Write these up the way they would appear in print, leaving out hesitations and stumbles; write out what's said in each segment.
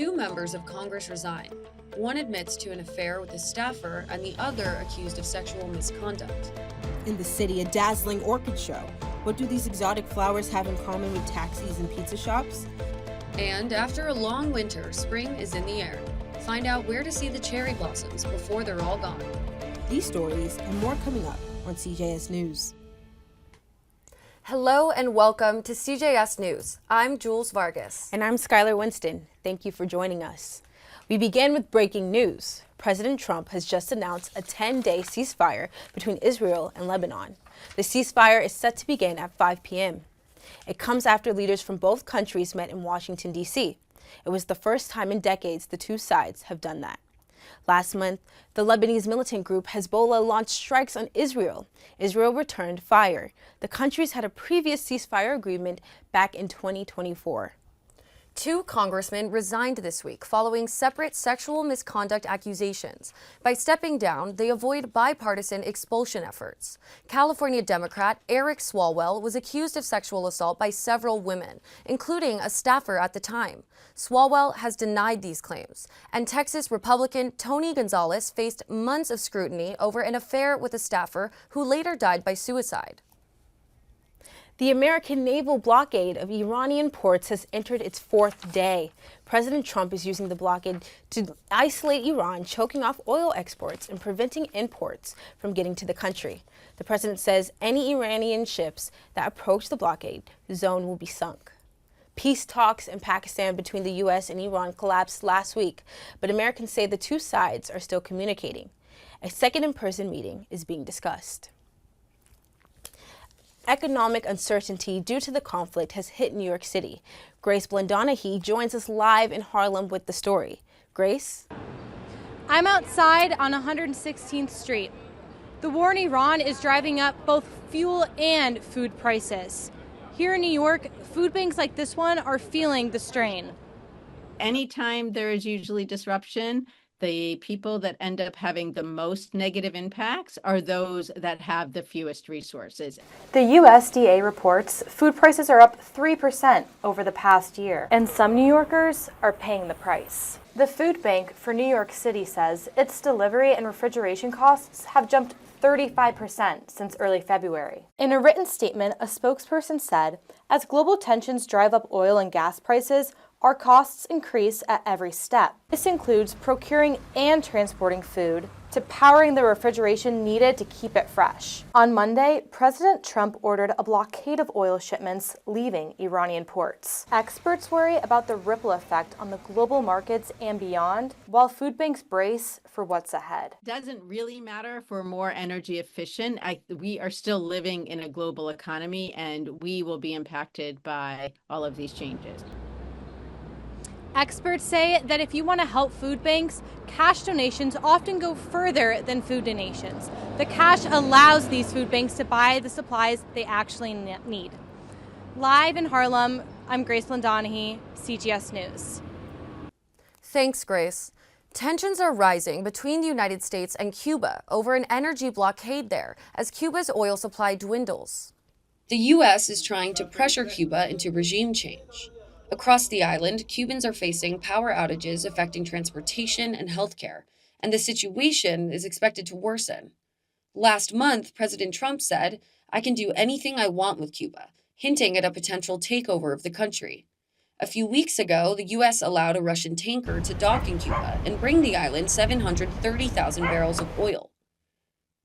Two members of Congress resign. One admits to an affair with a staffer and the other accused of sexual misconduct. In the city, a dazzling orchid show. What do these exotic flowers have in common with taxis and pizza shops? And after a long winter, spring is in the air. Find out where to see the cherry blossoms before they're all gone. These stories and more coming up on CJS News. Hello and welcome to CJS News. I'm Jules Vargas. And I'm Skylar Winston. Thank you for joining us. We begin with breaking news. President Trump has just announced a 10-day ceasefire between Israel and Lebanon. The ceasefire is set to begin at 5 p.m. It comes after leaders from both countries met in Washington, D.C. It was the first time in decades the two sides have done that. Last month, the Lebanese militant group Hezbollah launched strikes on Israel. Israel returned fire. The countries had a previous ceasefire agreement back in 2024. Two congressmen resigned this week following separate sexual misconduct accusations. By stepping down, they avoid bipartisan expulsion efforts. California Democrat Eric Swalwell was accused of sexual assault by several women, including a staffer at the time. Swalwell has denied these claims, and Texas Republican Tony Gonzalez faced months of scrutiny over an affair with a staffer who later died by suicide. The American naval blockade of Iranian ports has entered its fourth day. President Trump is using the blockade to isolate Iran, choking off oil exports and preventing imports from getting to the country. The president says any Iranian ships that approach the blockade zone will be sunk. Peace talks in Pakistan between the U.S. and Iran collapsed last week, but Americans say the two sides are still communicating. A second in-person meeting is being discussed. Economic uncertainty due to the conflict has hit New York City. Grace Blendonahy joins us live in Harlem with the story. Grace? I'm outside on 116th Street. The war in Iran is driving up both fuel and food prices. Here in New York, food banks like this one are feeling the strain. Anytime there is usually disruption, the people that end up having the most negative impacts are those that have the fewest resources. The USDA reports food prices are up 3% over the past year, and some New Yorkers are paying the price. The Food Bank for New York City says its delivery and refrigeration costs have jumped 35% since early February. In a written statement, a spokesperson said, as global tensions drive up oil and gas prices, our costs increase at every step. This includes procuring and transporting food to powering the refrigeration needed to keep it fresh. On Monday, President Trump ordered a blockade of oil shipments leaving Iranian ports. Experts worry about the ripple effect on the global markets and beyond, while food banks brace for what's ahead. Doesn't really matter if we're more energy efficient. We are still living in a global economy, and we will be impacted by all of these changes. Experts say that if you want to help food banks, cash donations often go further than food donations. The cash allows these food banks to buy the supplies they actually need. Live in Harlem, I'm Grace Blendonahy, CJS News. Thanks, Grace. Tensions are rising between the United States and Cuba over an energy blockade there as Cuba's oil supply dwindles. The U.S. is trying to pressure Cuba into regime change. Across the island, Cubans are facing power outages affecting transportation and healthcare, and the situation is expected to worsen. Last month, President Trump said, "I can do anything I want with Cuba," hinting at a potential takeover of the country. A few weeks ago, the U.S. allowed a Russian tanker to dock in Cuba and bring the island 730,000 barrels of oil.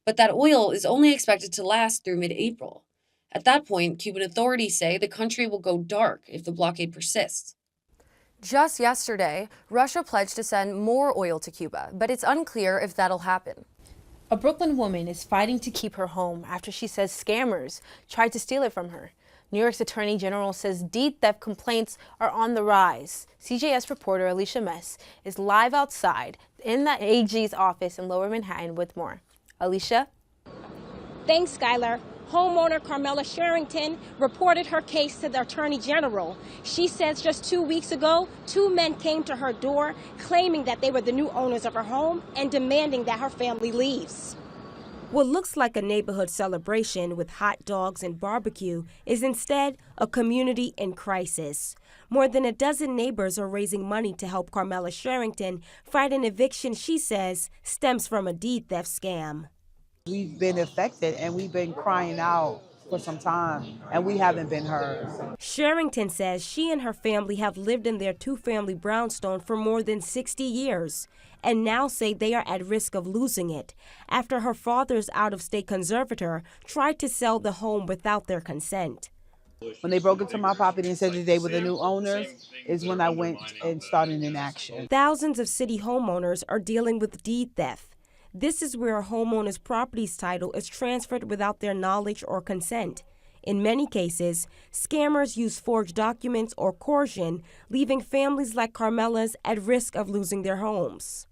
But that oil is only expected to last through mid-April. At that point, Cuban authorities say the country will go dark if the blockade persists. Just yesterday, Russia pledged to send more oil to Cuba, but it's unclear if that'll happen. A Brooklyn woman is fighting to keep her home after she says scammers tried to steal it from her. New York's Attorney General says deed theft complaints are on the rise. CJS reporter Alicia Mess is live outside in the AG's office in Lower Manhattan with more. Alicia? Thanks, Skylar. Homeowner Carmela Sherrington reported her case to the Attorney General. She says just 2 weeks ago, two men came to her door claiming that they were the new owners of her home and demanding that her family leaves. What looks like a neighborhood celebration with hot dogs and barbecue is instead a community in crisis. More than a dozen neighbors are raising money to help Carmela Sherrington fight an eviction she says stems from a deed theft scam. We've been affected and we've been crying out for some time and we haven't been heard. Sherrington says she and her family have lived in their two-family brownstone for more than 60 years and now say they are at risk of losing it after her father's out-of-state conservator tried to sell the home without their consent. When they broke into my property and said that they were the new owners is when I went and started an action. Thousands of city homeowners are dealing with deed theft. This is where a homeowner's property's title is transferred without their knowledge or consent. In many cases, scammers use forged documents or coercion, leaving families like Carmela's at risk of losing their homes.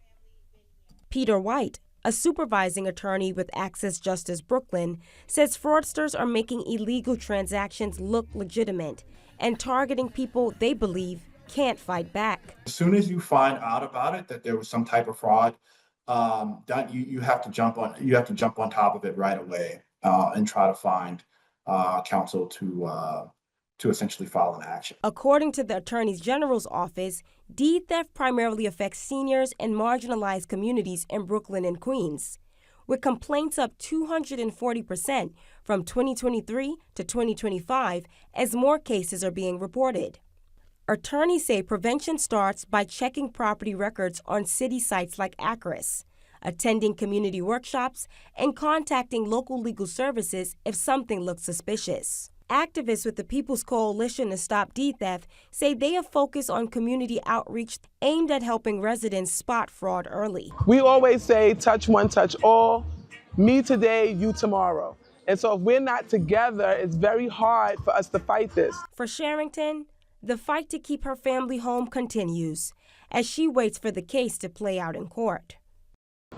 Peter White, a supervising attorney with Access Justice Brooklyn, says fraudsters are making illegal transactions look legitimate and targeting people they believe can't fight back. As soon as you find out about it, that there was some type of fraud, that you have to jump on top of it right away and try to find counsel to essentially file an action. According to the Attorney General's office, deed theft primarily affects seniors and marginalized communities in Brooklyn and Queens, with complaints up 240% from 2023 to 2025 as more cases are being reported. Attorneys say prevention starts by checking property records on city sites like Acris, attending community workshops, and contacting local legal services if something looks suspicious. Activists with the People's Coalition to Stop Deed Theft say they have focused on community outreach aimed at helping residents spot fraud early. We always say, touch one, touch all, me today, you tomorrow. And so if we're not together, it's very hard for us to fight this. For Sherrington, the fight to keep her family home continues as she waits for the case to play out in court.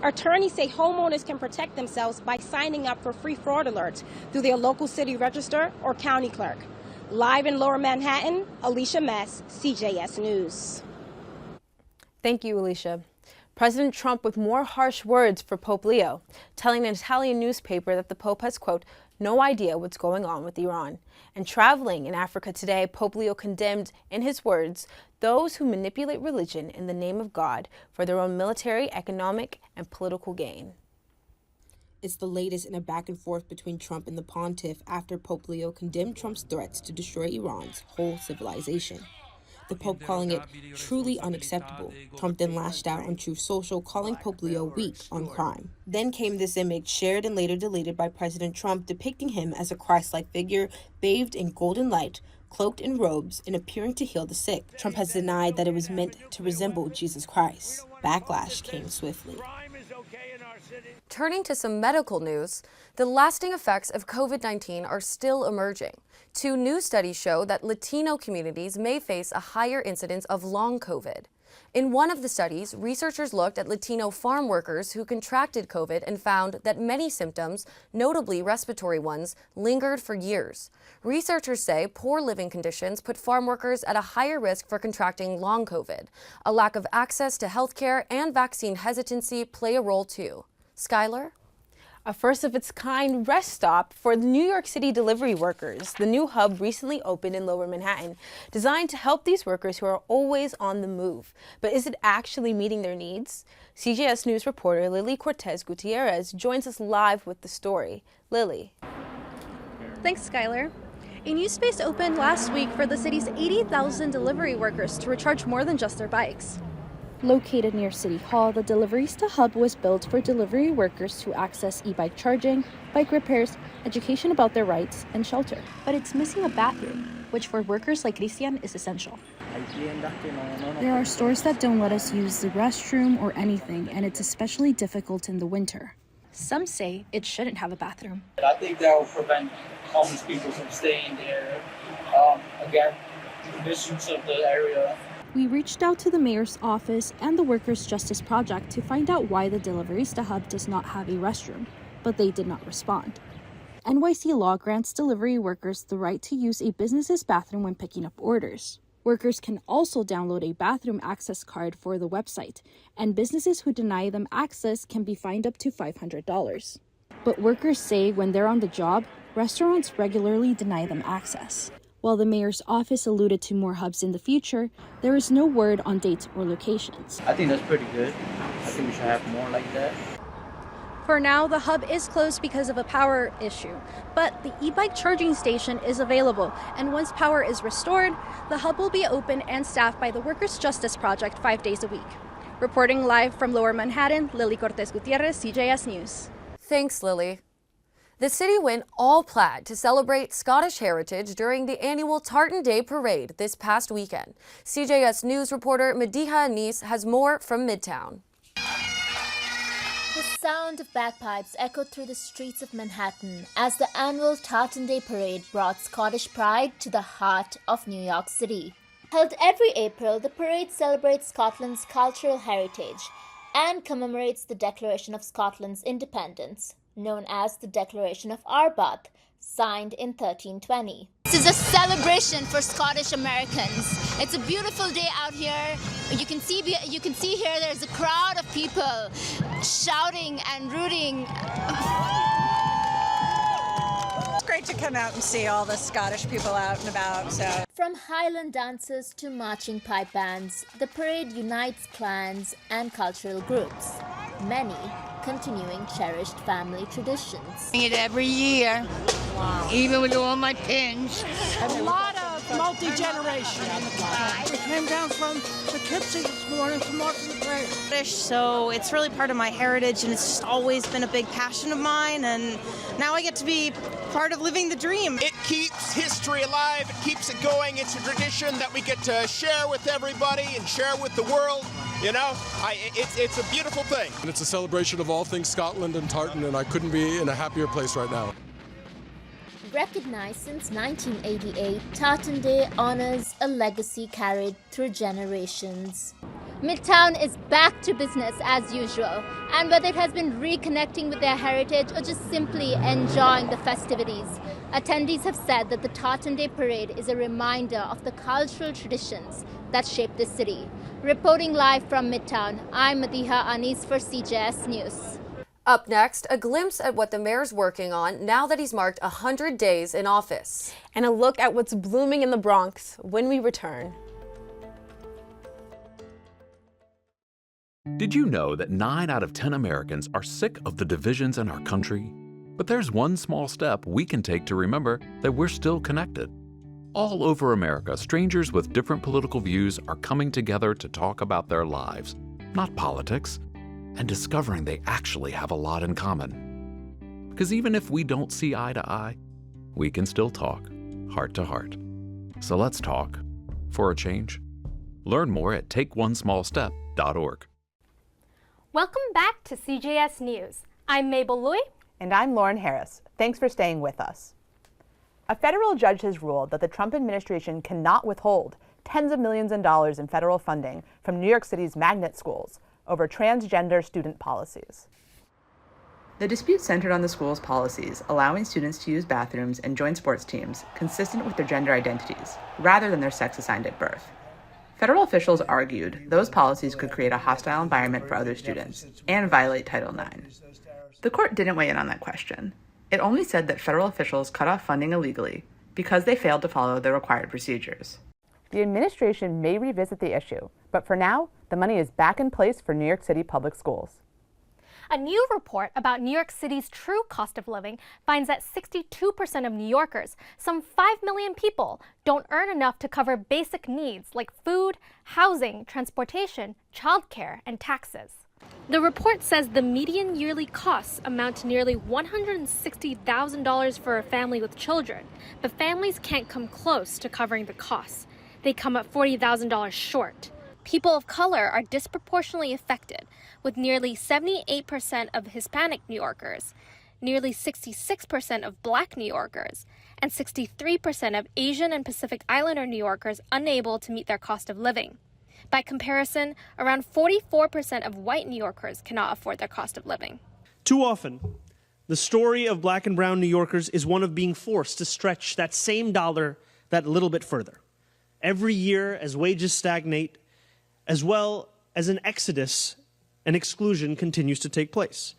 Attorneys say homeowners can protect themselves by signing up for free fraud alerts through their local city register or county clerk. Live in Lower Manhattan, Alicia Mess, CJS News. Thank you, Alicia. President Trump with more harsh words for Pope Leo, telling an Italian newspaper that the Pope has, quote, no idea what's going on with Iran. And traveling in Africa today, Pope Leo condemned, in his words, those who manipulate religion in the name of God for their own military, economic, and political gain. It's the latest in a back and forth between Trump and the pontiff after Pope Leo condemned Trump's threats to destroy Iran's whole civilization. The Pope calling it truly unacceptable. Trump then lashed out on Truth Social, calling Pope Leo weak on crime. Then came this image, shared and later deleted by President Trump, depicting him as a Christ-like figure, bathed in golden light, cloaked in robes, and appearing to heal the sick. Trump has denied that it was meant to resemble Jesus Christ. Backlash came swiftly. Turning to some medical news, the lasting effects of COVID-19 are still emerging. 2 new studies show that Latino communities may face a higher incidence of long COVID. In one of the studies, researchers looked at Latino farm workers who contracted COVID and found that many symptoms, notably respiratory ones, lingered for years. Researchers say poor living conditions put farm workers at a higher risk for contracting long COVID. A lack of access to health care and vaccine hesitancy play a role too. Skylar? A first-of-its-kind rest stop for New York City delivery workers. The new hub recently opened in Lower Manhattan, designed to help these workers who are always on the move. But is it actually meeting their needs? CJS News reporter Lily Cortez Gutierrez joins us live with the story. Lily. Thanks, Skylar. A new space opened last week for the city's 80,000 delivery workers to recharge more than just their bikes. Located near City Hall, the Deliverista Hub was built for delivery workers to access e-bike charging, bike repairs, education about their rights, and shelter. But it's missing a bathroom, which for workers like Christian is essential. There are stores that don't let us use the restroom or anything, and it's especially difficult in the winter. Some say it shouldn't have a bathroom. I think that will prevent homeless people from staying there. Again, conditions of the area. We reached out to the mayor's office and the Workers' Justice Project to find out why the Deliverista Hub does not have a restroom, but they did not respond. NYC law grants delivery workers the right to use a business's bathroom when picking up orders. Workers can also download a bathroom access card for the website, and businesses who deny them access can be fined up to $500. But workers say when they're on the job, restaurants regularly deny them access. While the mayor's office alluded to more hubs in the future, there is no word on dates or locations. I think that's pretty good. I think we should have more like that. For now, the hub is closed because of a power issue, but the e-bike charging station is available, and once power is restored, the hub will be open and staffed by the Workers' Justice Project 5 days a week. Reporting live from Lower Manhattan, Lily Cortez Gutierrez, CJS News. Thanks, Lily. The city went all plaid to celebrate Scottish heritage during the annual Tartan Day Parade this past weekend. CJS News reporter Mediha Anis has more from Midtown. The sound of bagpipes echoed through the streets of Manhattan as the annual Tartan Day Parade brought Scottish pride to the heart of New York City. Held every April, the parade celebrates Scotland's cultural heritage and commemorates the Declaration of Scotland's independence, known as the Declaration of Arbuthnot, signed in 1320. This is a celebration for Scottish Americans. It's a beautiful day out here. You can see here there's a crowd of people shouting and rooting. It's great to come out and see all the Scottish people out and about. From Highland dances to marching pipe bands, the parade unites clans and cultural groups, many continuing cherished family traditions. It every year, even with all my pins. A lot of multi-generation. We came down from Poughkeepsie this morning to march in the parade. So it's really part of my heritage, and it's just always been a big passion of mine, and now I get to be part of living the dream. It keeps history alive, it keeps it going. It's a tradition that we get to share with everybody and share with the world. You know, it's a beautiful thing. And it's a celebration of all things Scotland and Tartan, and I couldn't be in a happier place right now. Recognized since 1988, Tartan Day honors a legacy carried through generations. Midtown is back to business as usual, and whether it has been reconnecting with their heritage or just simply enjoying the festivities, attendees have said that the Tartan Day Parade is a reminder of the cultural traditions that shape the city. Reporting live from Midtown, I'm Mediha Anis for CJS News. Up next, a glimpse at what the mayor's working on now that he's marked 100 days in office. And a look at what's blooming in the Bronx when we return. Did you know that 9 out of 10 Americans are sick of the divisions in our country? But there's one small step we can take to remember that we're still connected. All over America, strangers with different political views are coming together to talk about their lives, not politics, and discovering they actually have a lot in common. Because even if we don't see eye to eye, we can still talk, heart to heart. So let's talk, for a change. Learn more at takeonesmallstep.org. Welcome back to CJS News. I'm Mabel Lui. And I'm Lauren Harris. Thanks for staying with us. A federal judge has ruled that the Trump administration cannot withhold tens of millions of dollars in federal funding from New York City's magnet schools over transgender student policies. The dispute centered on the school's policies allowing students to use bathrooms and join sports teams consistent with their gender identities, rather than their sex assigned at birth. Federal officials argued those policies could create a hostile environment for other students and violate Title IX. The court didn't weigh in on that question. It only said that federal officials cut off funding illegally because they failed to follow the required procedures. The administration may revisit the issue, but for now, the money is back in place for New York City public schools. A new report about New York City's true cost of living finds that 62% of New Yorkers, some 5 million people, don't earn enough to cover basic needs like food, housing, transportation, childcare, and taxes. The report says the median yearly costs amount to nearly $160,000 for a family with children, but families can't come close to covering the costs. They come at $40,000 short. People of color are disproportionately affected, with nearly 78% of Hispanic New Yorkers, nearly 66% of Black New Yorkers, and 63% of Asian and Pacific Islander New Yorkers unable to meet their cost of living. By comparison, around 44% of white New Yorkers cannot afford their cost of living. Too often, the story of Black and brown New Yorkers is one of being forced to stretch that same dollar that little bit further. Every year, as wages stagnate, as well as an exodus and exclusion continues to take place.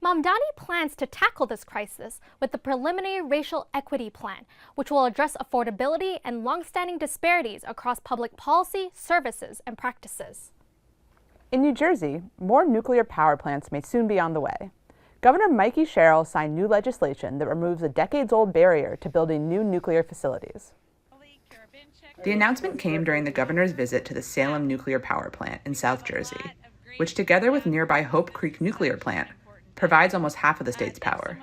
Mamdani plans to tackle this crisis with the preliminary racial equity plan, which will address affordability and longstanding disparities across public policy, services, and practices. In New Jersey, more nuclear power plants may soon be on the way. Governor Mikey Sherrill signed new legislation that removes a decades-old barrier to building new nuclear facilities. The announcement came during the governor's visit to the Salem nuclear power plant in South Jersey, which together with nearby Hope Creek nuclear plant, provides almost half of the state's power.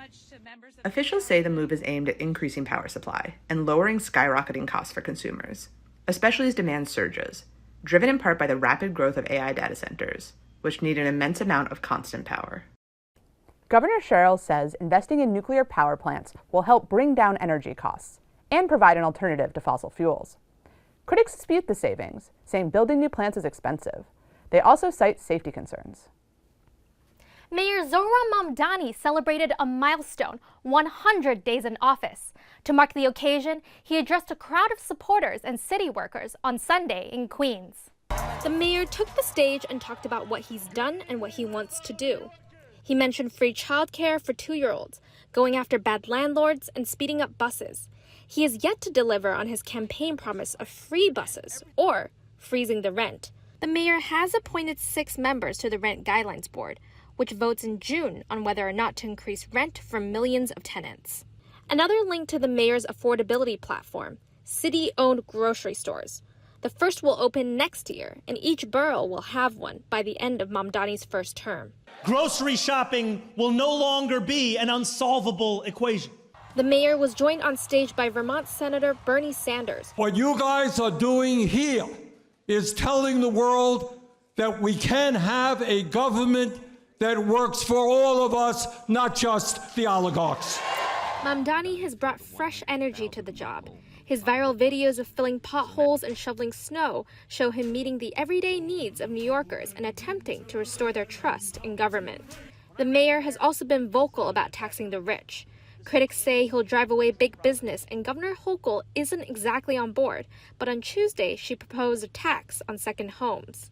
Officials say the move is aimed at increasing power supply and lowering skyrocketing costs for consumers, especially as demand surges, driven in part by the rapid growth of AI data centers, which need an immense amount of constant power. Governor Sherrill says investing in nuclear power plants will help bring down energy costs and provide an alternative to fossil fuels. Critics dispute the savings, saying building new plants is expensive. They also cite safety concerns. Mayor Zohran Mamdani celebrated a milestone, 100 days in office. To mark the occasion, he addressed a crowd of supporters and city workers on Sunday in Queens. The mayor took the stage and talked about what he's done and what he wants to do. He mentioned free childcare for 2-year-olds, going after bad landlords, and speeding up buses. He has yet to deliver on his campaign promise of free buses or freezing the rent. The mayor has appointed 6 members to the Rent Guidelines Board, which votes in June on whether or not to increase rent for millions of tenants. Another link to the mayor's affordability platform, city-owned grocery stores. The first will open next year, and each borough will have one by the end of Mamdani's first term. Grocery shopping will no longer be an unsolvable equation. The mayor was joined on stage by Vermont Senator Bernie Sanders. What you guys are doing here is telling the world that we can have a government that works for all of us, not just the oligarchs. Mamdani has brought fresh energy to the job. His viral videos of filling potholes and shoveling snow show him meeting the everyday needs of New Yorkers and attempting to restore their trust in government. The mayor has also been vocal about taxing the rich. Critics say he'll drive away big business, and Governor Hochul isn't exactly on board, but on Tuesday she proposed a tax on second homes.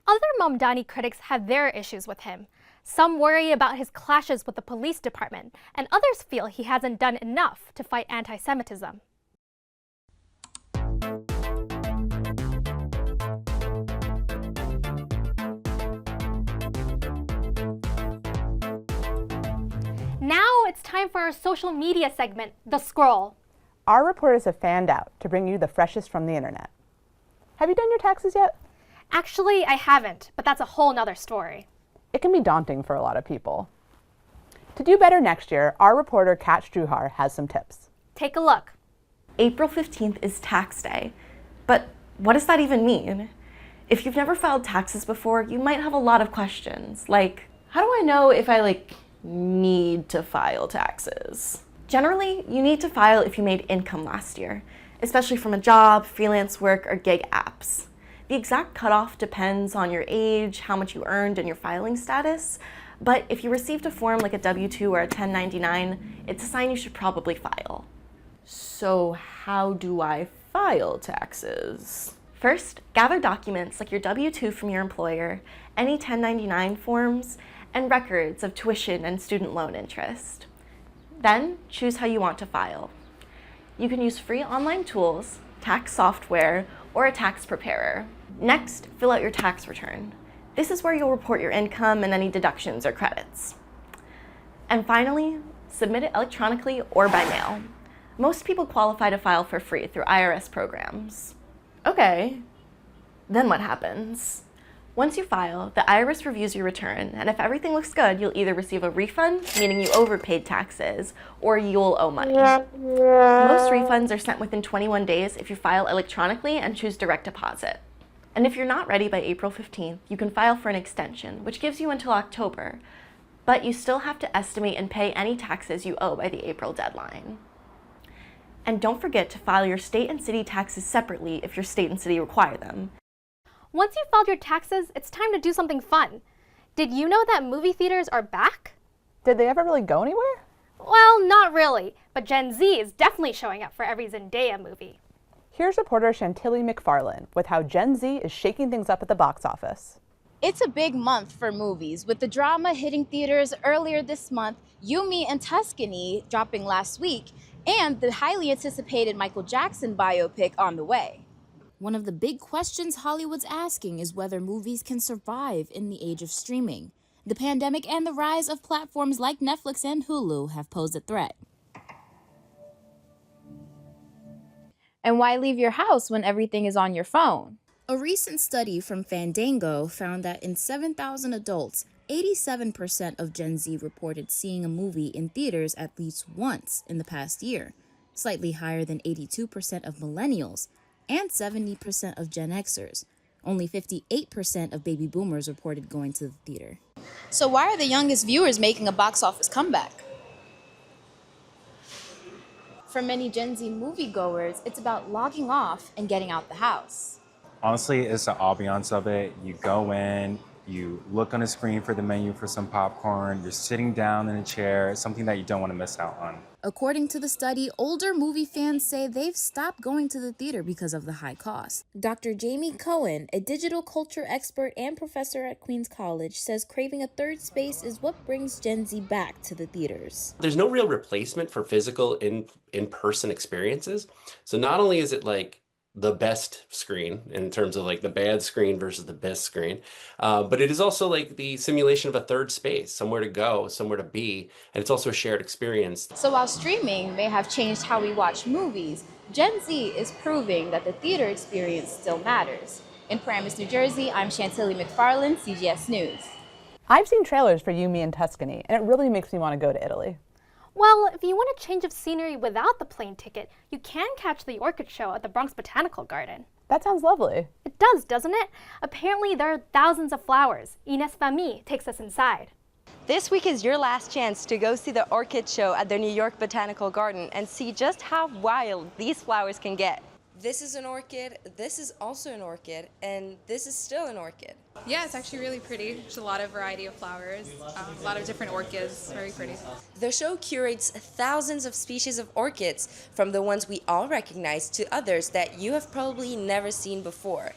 Other Mamdani critics have their issues with him. Some worry about his clashes with the police department, and others feel he hasn't done enough to fight anti-Semitism. Now it's time for our social media segment, The Scroll. Our reporters have fanned out to bring you the freshest from the internet. Have you done your taxes yet? Actually, I haven't, but that's a whole nother story. It can be daunting for a lot of people. To do better next year, our reporter Kat Struhar has some tips. Take a look. April 15th is tax day, but what does that even mean? If you've never filed taxes before, you might have a lot of questions, like, how do I know if I need to file taxes? Generally, you need to file if you made income last year, especially from a job, freelance work, or gig apps. The exact cutoff depends on your age, how much you earned, and your filing status. But if you received a form like a W-2 or a 1099, it's a sign you should probably file. So how do I file taxes? First, gather documents like your W-2 from your employer, any 1099 forms, and records of tuition and student loan interest. Then, choose how you want to file. You can use free online tools, tax software, or a tax preparer. Next, fill out your tax return. This is where you'll report your income and any deductions or credits. And finally, submit it electronically or by mail. Most people qualify to file for free through IRS programs. Okay, then what happens? Once you file, the IRS reviews your return, and if everything looks good, you'll either receive a refund, meaning you overpaid taxes, or you'll owe money. Most refunds are sent within 21 days if you file electronically and choose direct deposit. And if you're not ready by April 15th, you can file for an extension, which gives you until October, but you still have to estimate and pay any taxes you owe by the April deadline. And don't forget to file your state and city taxes separately if your state and city require them. Once you've filed your taxes, it's time to do something fun. Did you know that movie theaters are back? Did they ever really go anywhere? Well, not really, but Gen Z is definitely showing up for every Zendaya movie. Here's reporter Chantilly McFarlane with how Gen Z is shaking things up at the box office. It's a big month for movies, with the drama hitting theaters earlier this month, You, Me, and Tuscany dropping last week, and the highly anticipated Michael Jackson biopic on the way. One of the big questions Hollywood's asking is whether movies can survive in the age of streaming. The pandemic and the rise of platforms like Netflix and Hulu have posed a threat. And why leave your house when everything is on your phone? A recent study from Fandango found that in 7,000 adults, 87% of Gen Z reported seeing a movie in theaters at least once in the past year, slightly higher than 82% of millennials and 70% of Gen Xers. Only 58% of baby boomers reported going to the theater. So why are the youngest viewers making a box office comeback? For many Gen Z moviegoers, it's about logging off and getting out the house. Honestly, it's the ambiance of it. You go in, you look on the screen for the menu for some popcorn, you're sitting down in a chair, it's something that you don't want to miss out on. According to the study, older movie fans say they've stopped going to the theater because of the high cost. Dr. Jamie Cohen, a digital culture expert and professor at Queens College, says craving a third space is what brings Gen Z back to the theaters. There's no real replacement for physical in-person experiences. So not only is it like the best screen in terms of like the bad screen versus the best screen, but it is also like the simulation of a third space, somewhere to go, somewhere to be, and it's also a shared experience. So while streaming may have changed how we watch movies, Gen Z is proving that the theater experience still matters. In Paramus, New Jersey, I'm Chantilly McFarland, CJS News. I've seen trailers for You, Me, and Tuscany, and it really makes me want to go to Italy. Well, if you want a change of scenery without the plane ticket, you can catch the orchid show at the Bronx Botanical Garden. That sounds lovely. It does, doesn't it? Apparently there are thousands of flowers. Ines Fami takes us inside. This week is your last chance to go see the orchid show at the New York Botanical Garden and see just how wild these flowers can get. This is an orchid, this is also an orchid, and this is still an orchid. Yeah, it's actually really pretty. There's a lot of variety of flowers, a lot of different orchids, very pretty. The show curates thousands of species of orchids, from the ones we all recognize to others that you have probably never seen before.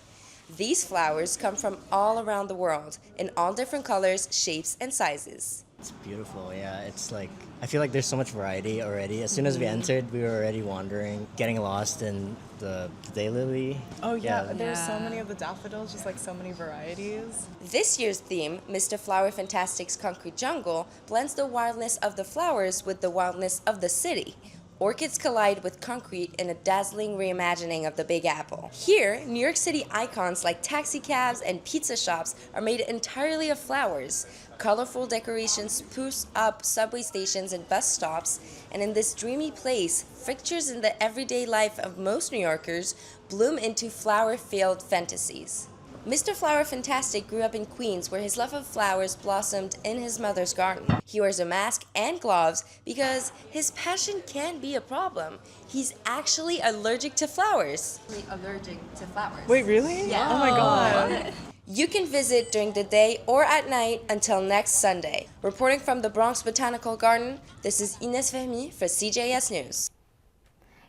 These flowers come from all around the world, in all different colors, shapes, and sizes. It's beautiful, yeah. It's like, I feel like there's so much variety already. As soon as we entered, we were already wandering, getting lost in the daylily. Oh yeah, there's so many of the daffodils, just like so many varieties. This year's theme, Mr. Flower Fantastic's Concrete Jungle, blends the wildness of the flowers with the wildness of the city. Orchids collide with concrete in a dazzling reimagining of the Big Apple. Here, New York City icons like taxi cabs and pizza shops are made entirely of flowers. Colorful decorations spruce up subway stations and bus stops, and in this dreamy place, fixtures in the everyday life of most New Yorkers bloom into flower-filled fantasies. Mr. Flower Fantastic grew up in Queens, where his love of flowers blossomed in his mother's garden. He wears a mask and gloves because his passion can be a problem. He's actually allergic to flowers. Allergic to flowers. Wait, really? Yeah. Oh my god. You can visit during the day or at night until next Sunday. Reporting from the Bronx Botanical Garden, this is Ines Fehmi for CJS News.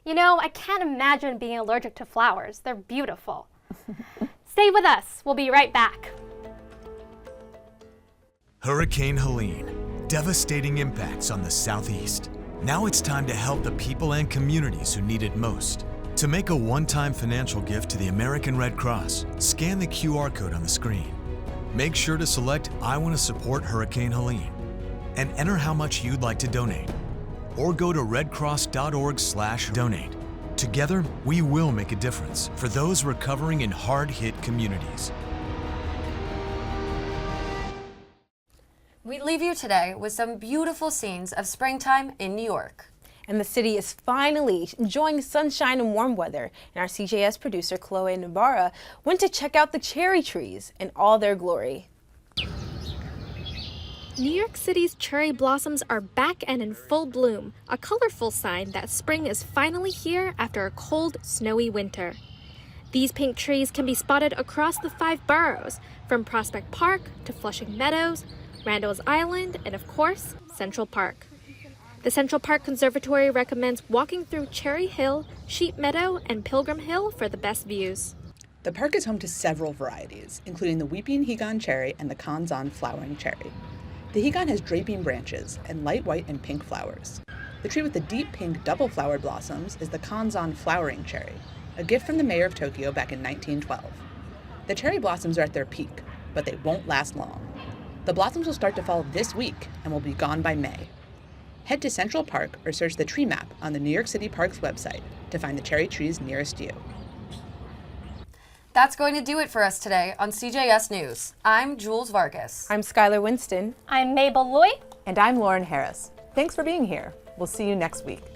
You know, I can't imagine being allergic to flowers. They're beautiful. Stay with us. We'll be right back. Hurricane Helene, devastating impacts on the southeast. Now it's time to help the people and communities who need it most. To make a one-time financial gift to the American Red Cross, scan the QR code on the screen. Make sure to select I want to support Hurricane Helene and enter how much you'd like to donate. Or go to redcross.org/donate. Together, we will make a difference for those recovering in hard-hit communities. We leave you today with some beautiful scenes of springtime in New York. And the city is finally enjoying sunshine and warm weather. And our CJS producer, Chloe Navarra, went to check out the cherry trees in all their glory. New York City's cherry blossoms are back and in full bloom, a colorful sign that spring is finally here after a cold, snowy winter. These pink trees can be spotted across the 5 boroughs, from Prospect Park to Flushing Meadows, Randall's Island, and of course, Central Park. The Central Park Conservatory recommends walking through Cherry Hill, Sheep Meadow, and Pilgrim Hill for the best views. The park is home to several varieties, including the Weeping Hegon cherry and the Kanzan flowering cherry. The Hegon has draping branches and light white and pink flowers. The tree with the deep pink double-flowered blossoms is the Kanzan flowering cherry, a gift from the mayor of Tokyo back in 1912. The cherry blossoms are at their peak, but they won't last long. The blossoms will start to fall this week and will be gone by May. Head to Central Park or search the tree map on the New York City Parks website to find the cherry trees nearest you. That's going to do it for us today on CJS News. I'm Jules Vargas. I'm Skylar Winston. I'm Mabel Loy. And I'm Lauren Harris. Thanks for being here. We'll see you next week.